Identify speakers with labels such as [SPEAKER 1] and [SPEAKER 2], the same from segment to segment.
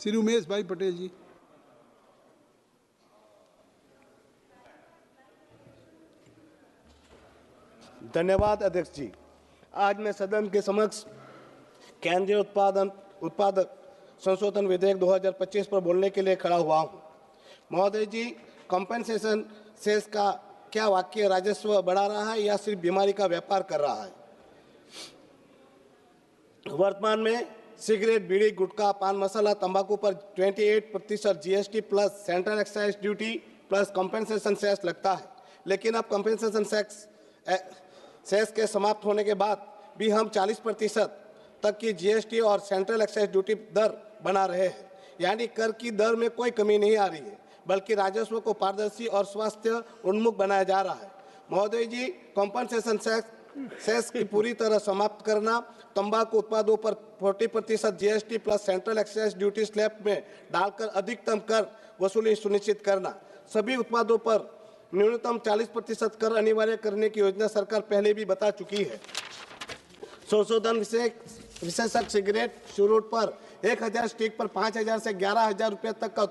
[SPEAKER 1] श्री उमेश भाई पटेल जी।
[SPEAKER 2] धन्यवाद अध्यक्ष जी। आज मैं सदन के समक्ष केंद्रीय उत्पादक संशोधन विधेयक 2025 पर बोलने के लिए खड़ा हुआ हूं। महोदय जी, कंपनसेशन सेस का क्या वाक्य राजस्व बढ़ा रहा है या सिर्फ बीमारी का व्यापार कर रहा है? वर्तमान में सिगरेट, बीड़ी, गुटखा, पान मसाला, तंबाकू पर 28% GST plus central excise duty plus compensation cess लगता है, लेकिन अब कंपनसेशन सेस के समाप्त होने के बाद भी हम 40% तक की जीएसटी और सेंट्रल एक्साइज ड्यूटी दर बना रहे हैं, यानी कर की दर में कोई कमी नहीं आ रही है, बल्कि राजस्व को पारदर्शी और स्वास्थ्य उन्मुख बनाया जा रहा है। महोदय जी, कंपनसेशन सेस की पूरी तरह समाप्त करना, तंबाकू उत्पादों पर 40% GST plus central excise duty slab में डालकर अधिकतम कर वसूली सुनिश्चित करना, सभी उत्पादों पर न्यूनतम 40% कर अनिवार्य करने की योजना सरकार पहले भी बता चुकी है। संशोधन विशेषक सिगरेट शुरुआत पर 1000 स्टिक पर 5000 से 11000 रुपये तक का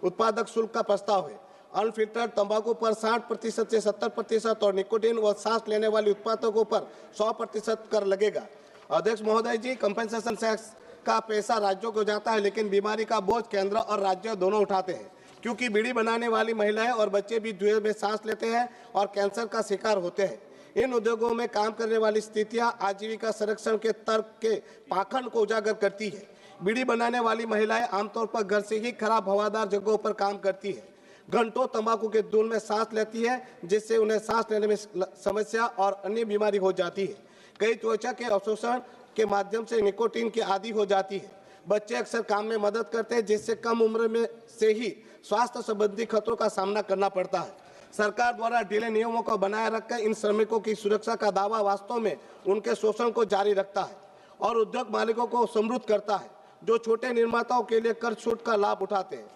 [SPEAKER 2] उत्पादक शुल्क का प्रस्ताव है। अनफिल्टर्ड तंबाकू पर 60% से 70% और निकोटीन व सांस लेने वाले उत्पादकों पर 100% कर लगेगा। अध्यक्ष महोदय जी, कंपनसेशन टैक्स का पैसा राज्यों को जाता है, लेकिन बीमारी का बोझ केंद्र और राज्य दोनों उठाते हैं, क्योंकि बीड़ी बनाने वाली महिलाएं और बच्चे भी धुएं में सांस लेते हैं और कैंसर का शिकार होते हैं। इन उद्योगों में काम करने वाली स्थितियां आजीविका संरक्षण के तर्क के पाखंड को उजागर करती है। बीड़ी बनाने वाली महिलाएं आमतौर पर घर से ही खराब हवादार जगहों पर काम करती है, घंटों तंबाकू के धूल में सांस लेती है, जिससे उन्हें सांस लेने में समस्या और अन्य बीमारी हो जाती है। कई त्वचा के अवशोषण के माध्यम से निकोटीन की आदी हो जाती है। बच्चे अक्सर काम में मदद करते हैं, जिससे कम उम्र में से ही स्वास्थ्य संबंधी खतरों का सामना करना पड़ता है। सरकार द्वारा ढीले नियमों को बनाए रखकर इन श्रमिकों की सुरक्षा का दावा वास्तव में उनके शोषण को जारी रखता है और उद्योग मालिकों को समृद्ध करता है, जो छोटे निर्माताओं के लिए कर छूट का लाभ उठाते हैं।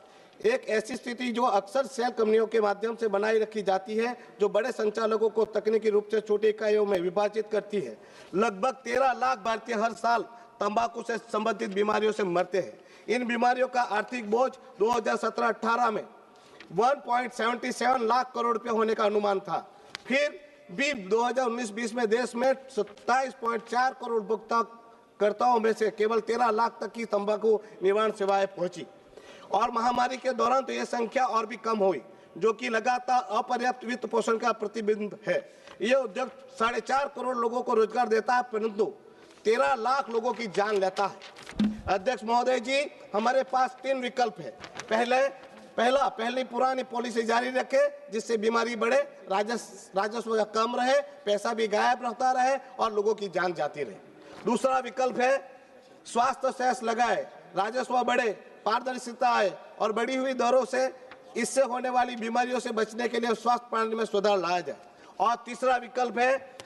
[SPEAKER 2] एक ऐसी स्थिति जो अक्सर सेल कंपनियों के माध्यम से बनाई रखी जाती है, जो बड़े संचालकों को तकनीकी रूप से छोटी इकाइयों में विभाजित करती है। लगभग 13 लाख भारतीय हर साल तंबाकू से संबंधित बीमारियों से मरते हैं। इन बीमारियों का आर्थिक बोझ 2017-18 में 1.77 लाख करोड़ रुपए होने का अनुमान था। फिर भी 2019-20 में देश में 27.4 करोड़ उपभोक्ताओं में से केवल 13 लाख तक की तंबाकू निवारण सेवाएं पहुंची, और महामारी के दौरान तो यह संख्या और भी कम हुई, जो कि लगातार अपर्याप्त वित्त पोषण का प्रतिबिंब है। यह उद्योग 4.5 करोड़ लोगों को रोजगार देता है, परंतु 13 लाख लोगों की जान लेता है। अध्यक्ष महोदय जी, हमारे पास 3 विकल्प है। पहली पुरानी पॉलिसी जारी रखे, जिससे बीमारी बढ़े, राजस्व कम रहे, पैसा भी गायब रहता रहे और लोगों की जान जाती रहे। दूसरा विकल्प है स्वास्थ्य सेस लगाए, राजस्व बढ़े, पारदर्शिता आए और बढ़ी हुई दरों से इससे होने वाली बीमारियों से बचने के लिए स्वास्थ्य प्रणाली में सुधार लाया जाए। और तीसरा विकल्प है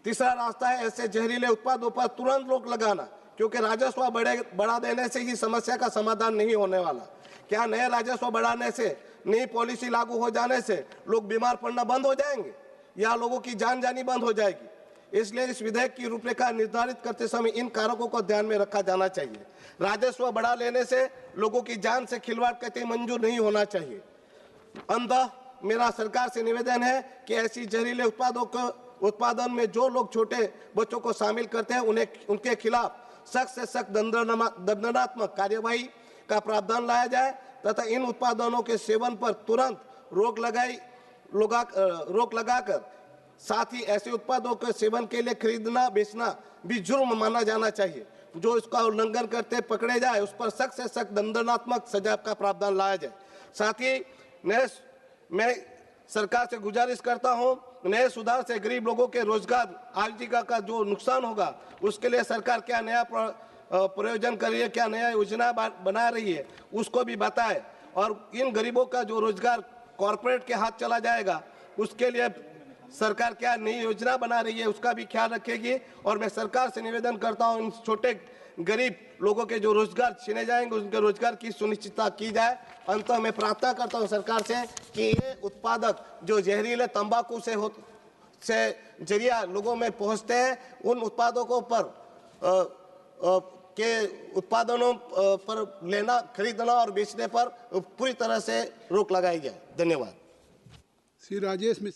[SPEAKER 2] तीसरा रास्ता है ऐसे जहरीले उत्पादों पर तुरंत रोक लगाना, क्योंकि राजस्व बढ़ा देने से ही समस्या का समाधान नहीं होने वाला। क्या नए राजस्व बढ़ाने से, नई पॉलिसी लागू हो जाने से लोग बीमार पड़ना बंद हो जाएंगे या लोगों की जान जानी बंद हो जाएगी? इसलिए इस विधेयक की रूपरेखा निर्धारित करते समय इन कारकों को ध्यान में रखा जाना चाहिए। राजस्व बढ़ा लेने से लोगों की जान से खिलवाड़ कतई मंजूर नहीं होना चाहिए। अंततः मेरा सरकार से निवेदन है कि ऐसी जहरीले उत्पादों को उत्पादन में जो लोग छोटे बच्चों को शामिल करते हैं, उनके खिलाफ सख्त से सख्त दंडात्मक कार्यवाही का प्रावधान लाया जाए तथा इन उत्पादनों के सेवन पर तुरंत रोक लगाकर साथ ही ऐसे उत्पादों के सेवन के लिए खरीदना बेचना भी जुर्म माना जाना चाहिए। जो इसका उल्लंघन करते पकड़े जाए, उस पर सख्त से सख्त दंडात्मक सजा का प्रावधान लाया जाए। साथ ही मैं सरकार से गुजारिश करता हूं, नए सुधार से गरीब लोगों के रोजगार आजीविका का जो नुकसान होगा, उसके लिए सरकार क्या नया प्रयोजन कर रही है, क्या नया योजना बना रही है, उसको भी बताए। और इन गरीबों का जो रोजगार कॉरपोरेट के हाथ चला जाएगा, उसके लिए सरकार क्या नई योजना बना रही है, उसका भी ख्याल रखेगी। और मैं सरकार से निवेदन करता हूं, इन छोटे गरीब लोगों के जो रोजगार छीने जाएंगे, उनके रोजगार की सुनिश्चितता की जाए। अंत में प्रार्थना करता हूं सरकार से कि ये उत्पादक जो जहरीले तंबाकू से जरिया लोगों में पहुंचते हैं, उन उत्पादकों पर के उत्पादनों पर लेना, खरीदना और बेचने पर पूरी तरह से रोक लगाई जाए। धन्यवाद।
[SPEAKER 1] श्री राजेश मिश्र।